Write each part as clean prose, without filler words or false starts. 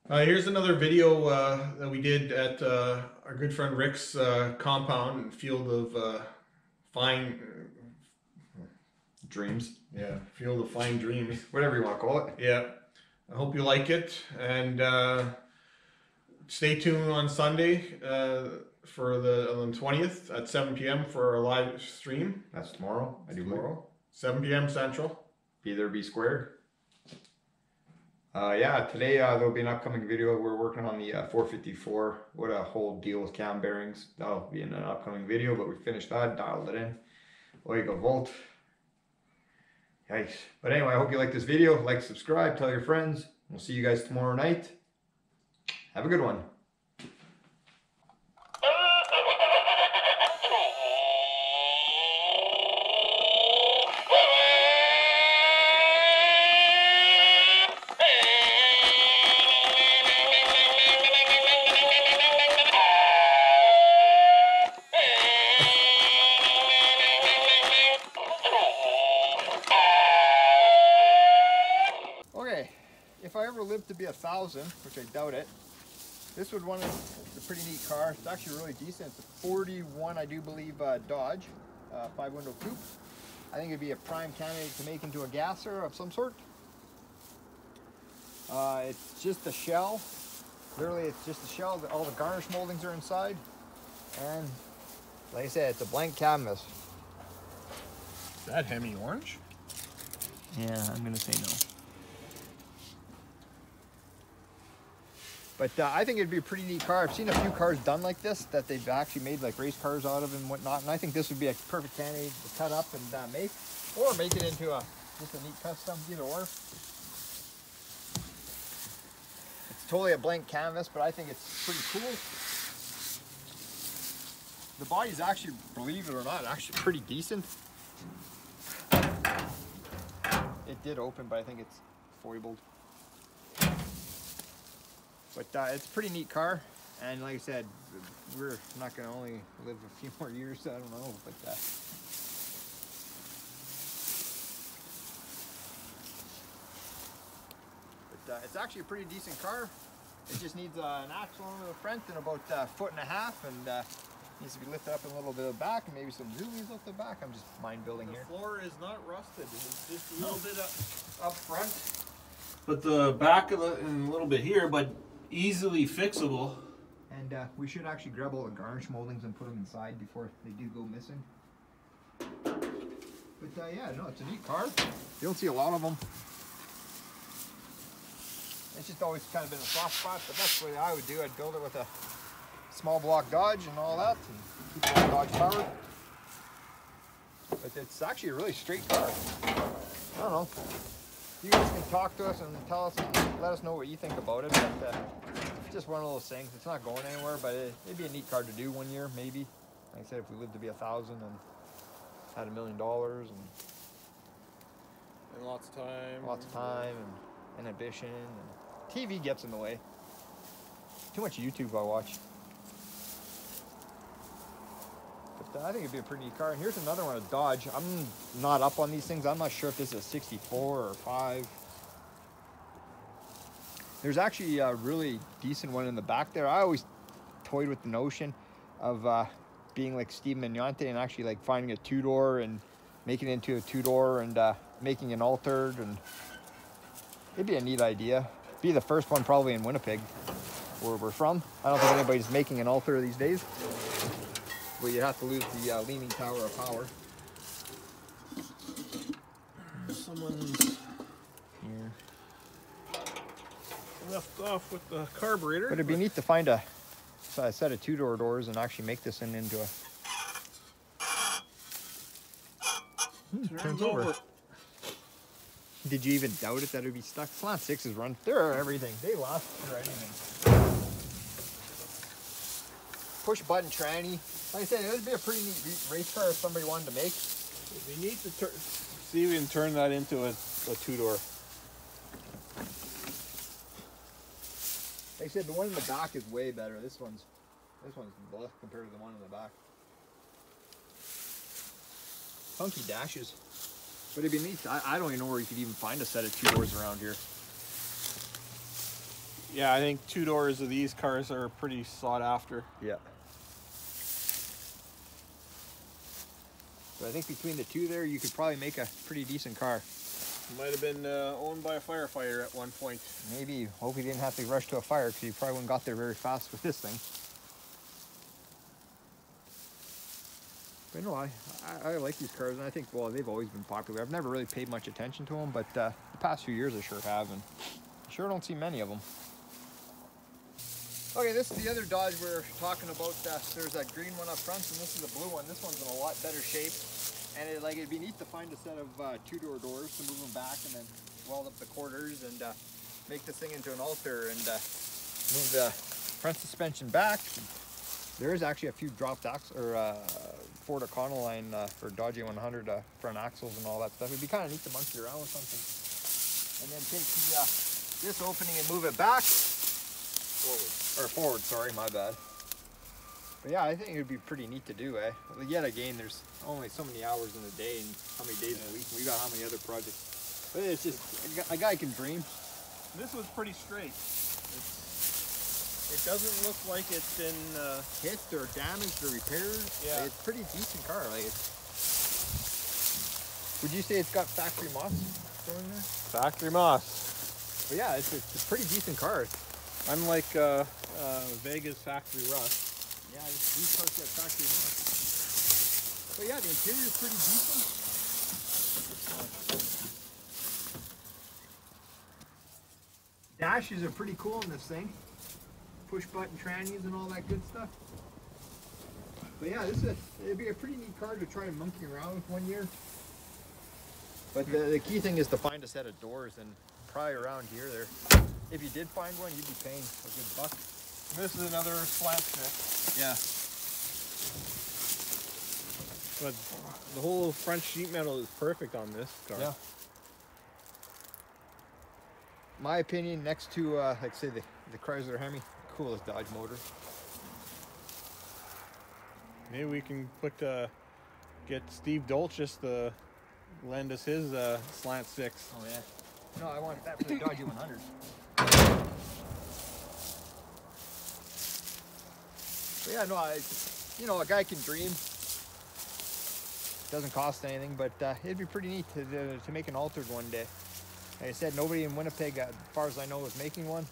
Here's another video that we did at our good friend Rick's compound and field of fine Dreams, field of fine dreams. whatever you want to call it. Yeah, I hope you like it, and stay tuned on Sunday for on the 20th at 7 p.m. for our live stream. That's tomorrow. I do Tomorrow, 7 p.m. Central. Be there, be square. Yeah, today there'll be an upcoming video. We're working on the 454. What a whole deal with cam bearings. That'll be in an upcoming video, but we finished that, dialed it in. Oyga Volt. Yikes. But anyway, I hope you like this video. Like, subscribe, tell your friends. We'll see you guys tomorrow night. Have a good one. Okay, if I ever live to be 1,000, which I doubt it, this would it's a pretty neat car. It's actually really decent. It's a 41, I do believe, Dodge, 5-window coupe. I think it'd be a prime candidate to make into a gasser of some sort. It's just a shell. Literally, it's just a shell. All the garnish moldings are inside. And like I said, it's a blank canvas. Is that Hemi orange? Yeah, I'm gonna say no. But I think it'd be a pretty neat car. I've seen a few cars done like this that they've actually made like race cars out of and whatnot. And I think this would be a perfect candidate to cut up and make, or make it into just a neat custom, either or. It's totally a blank canvas, but I think it's pretty cool. The body's actually, believe it or not, actually pretty decent. It did open, but I think it's foibled. But it's a pretty neat car, and like I said, we're not going to only live a few more years, I don't know, but it's actually a pretty decent car. It just needs an axle on the front and about 1.5 foot, and needs to be lifted up a little bit of the back, and maybe some zoomies up the back. I'm just mind building here. The floor is not rusted. It's just a little bit up front. But the back of and a little bit here, but easily fixable. And we should actually grab all the garnish moldings and put them inside before they do go missing. But yeah, no, it's a neat car. You don't see a lot of them. It's just always kind of been a soft spot, but that's the way I would do. I'd build it with a small block Dodge and all that, and keep it on Dodge power. But it's actually a really straight car. I don't know. You guys can talk to us and tell us and let us know what you think about it. But it's just one of those things. It's not going anywhere, but it'd be a neat car to do one year, maybe. Like I said, if we lived to be 1,000 and had $1 million And lots of time and ambition, and TV gets in the way. Too much YouTube I watch. But I think it'd be a pretty neat car. And here's another one, a Dodge. I'm not up on these things. I'm not sure if this is a 64 or 5. There's actually a really decent one in the back there. I always toyed with the notion of being like Steve Mignonte and actually like finding a 2-door and making it into a 2-door and making an altered, and it'd be a neat idea. Be the first one probably in Winnipeg, where we're from. I don't think anybody's making an alter these days. But you have to lose the leaning tower of power. Someone's left off with the carburetor. But it'd be neat to find a set of 2-door doors and actually make this into a... Turns over. Did you even doubt it that it would be stuck? Slant 6s run. They're everything. They last for anything. Push button tranny. Like I said, it would be a pretty neat race car if somebody wanted to make. We need to see if we can turn that into a 2-door. Like I said, the one in the back is way better. This one's bluff compared to the one in the back. Funky dashes. But it'd be neat. I don't even know where you could even find a set of 2 doors around here. Yeah, I think 2 doors of these cars are pretty sought after. Yeah. But I think between the two there, you could probably make a pretty decent car. Might have been owned by a firefighter at one point. Maybe. Hope he didn't have to rush to a fire because he probably wouldn't got there very fast with this thing. But no, I like these cars, and I think, well, they've always been popular. I've never really paid much attention to them, but the past few years I sure have, and I sure don't see many of them. Okay, this is the other Dodge we're talking about. There's that green one up front, and this is the blue one. This one's in a lot better shape, and it'd be neat to find a set of 2-door doors to move them back, and then weld up the quarters and make this thing into an altar and move the front suspension back. There is actually a few dropped Ford Econoline for Dodge 100 front axles and all that stuff. It'd be kind of neat to monkey around with something. And then take this opening and move it back. Forward, sorry, my bad. But yeah, I think it would be pretty neat to do, eh? Yet again, there's only so many hours in a day and how many days in a week. We got how many other projects. But it's just, a guy can dream. This was pretty straight. It doesn't look like it's been hit or damaged or repaired. Yeah. Like, it's a pretty decent car. Like, would you say it's got factory moss going there? factory moss. But yeah, it's a pretty decent car. Unlike Vega's factory rust. Yeah, these cars get factory moss. But yeah, the interior is pretty decent. Dashes are pretty cool in this thing. Push button trannies and all that good stuff. But yeah, it'd be a pretty neat car to try and monkey around with one year. But the key thing is to find a set of doors, and probably around here if you did find one, you'd be paying a good buck. This is another slant stick. Yeah. But the whole front sheet metal is perfect on this car. Yeah. My opinion, next to like say the Chrysler Hemi, coolest Dodge motor. Maybe we can get Steve Doge just to lend us his slant sticks. Oh yeah. No, I wanted that for the Dodge 100. But yeah, no, a guy can dream. Doesn't cost anything, but it'd be pretty neat to make an altered one day. Like I said, nobody in Winnipeg, as far as I know, is making one.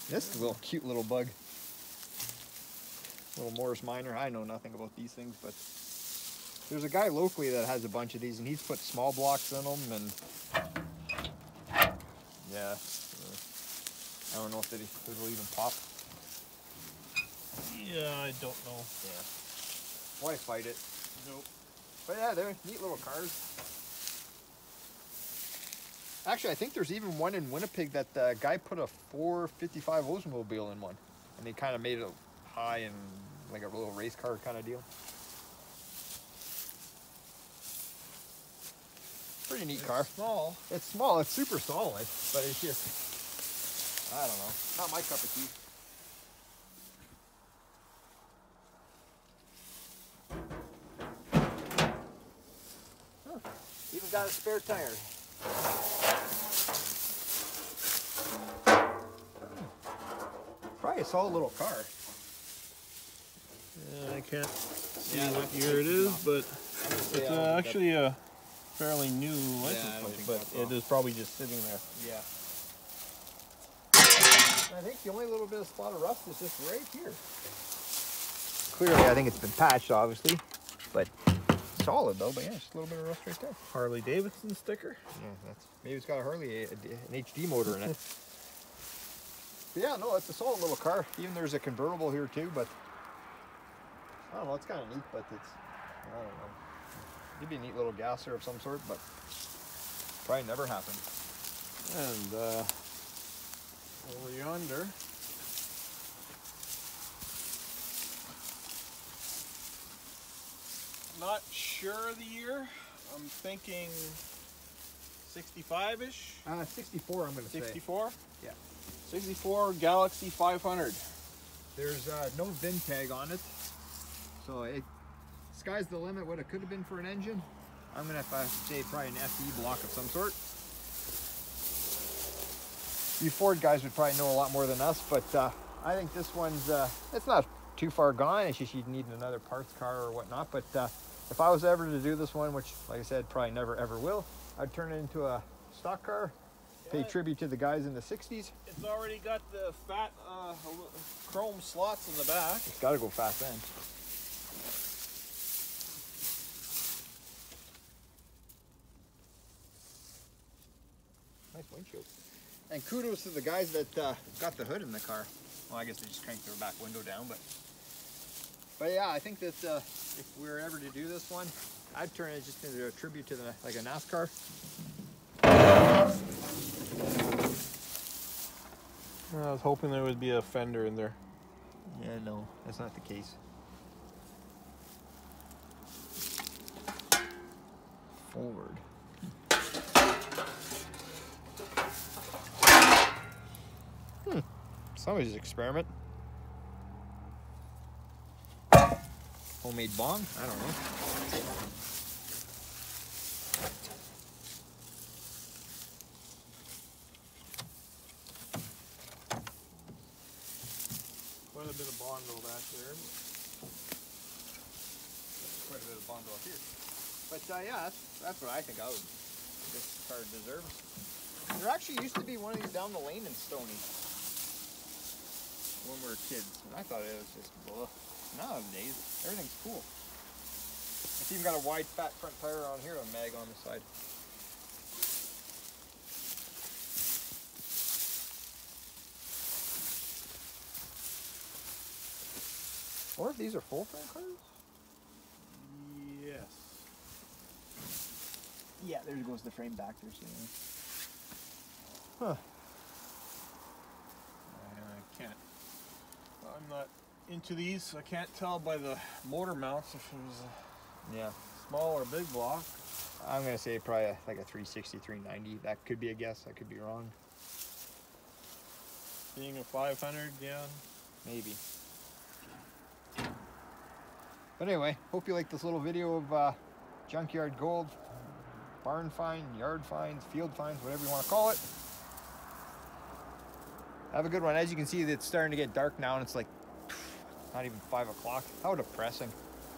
This is a little cute little bug. Little Morris Minor. I know nothing about these things, but there's a guy locally that has a bunch of these, and he's put small blocks in them, and yeah, I don't know if it'll even pop. Yeah, I don't know. Yeah. Why fight it? Nope. But yeah, they're neat little cars. Actually, I think there's even one in Winnipeg that the guy put a 455 Oldsmobile in one, and they kind of made it high and like a little race car kind of deal. Pretty neat car. Small. It's small. It's super solid, but it's just, I don't know, not my cup of tea. Even got a spare tire. Probably a solid little car. Yeah, I can't see what year it is, but it's actually a fairly new license plate, but it is probably just sitting there. Yeah. I think the only little bit of spot of rust is just right here. Clearly, I think it's been patched, obviously, but solid though. But yeah, just a little bit of rust right there. Harley Davidson sticker. Yeah, maybe it's got a Harley, an HD motor in it. But yeah, no, it's a solid little car. Even there's a convertible here too, but I don't know. It's kind of neat, but I don't know. It'd be a neat little gasser of some sort, but probably never happened. And over yonder, not sure the year. I'm thinking 65-ish. 64, I'm going to say. 64? Yeah. 64 Galaxy 500. There's no VIN tag on it, so sky's the limit what it could have been for an engine. I'm gonna have to say probably an FE block of some sort. You Ford guys would probably know a lot more than us, but I think this one's, it's not too far gone. It's just you'd need another parts car or whatnot. But if I was ever to do this one, which, like I said, probably never ever will, I'd turn it into a stock car, pay tribute to the guys in the 60s. It's already got the fat chrome slots in the back. It's got to go fast then. Nice windshield. And kudos to the guys that got the hood in the car. Well, I guess they just cranked their back window down, but yeah, I think that if we were ever to do this one, I'd turn it just into a tribute to the, like a NASCAR. I was hoping there would be a fender in there. Yeah, no, that's not the case. Forward. Somebody's experiment. Homemade bong? I don't know. Quite a bit of Bondo back there. Quite a bit of Bondo up here. But yeah, that's what I think this car deserves. There actually used to be one of these down the lane in Stony when we were kids, and I thought it was just blah. Nowadays, everything's cool. It's even got a wide fat front tire on here, a mag on the side. I wonder if these are full frame cars? Yes. Yeah, there goes the frame back there. Huh. I can't. I'm not into these. I can't tell by the motor mounts if it was Yeah. a small or big block. I'm going to say probably like a 360, 390. That could be a guess. I could be wrong. Being a 500, yeah. Maybe. But anyway, hope you like this little video of junkyard gold, barn find, yard finds, field finds, whatever you want to call it. Have a good one. As you can see, it's starting to get dark now, and it's like not even 5 o'clock. How depressing.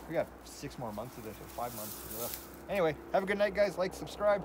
We got 6 more months of this, or 5 months. Ugh. Anyway, have a good night, guys. Like, subscribe.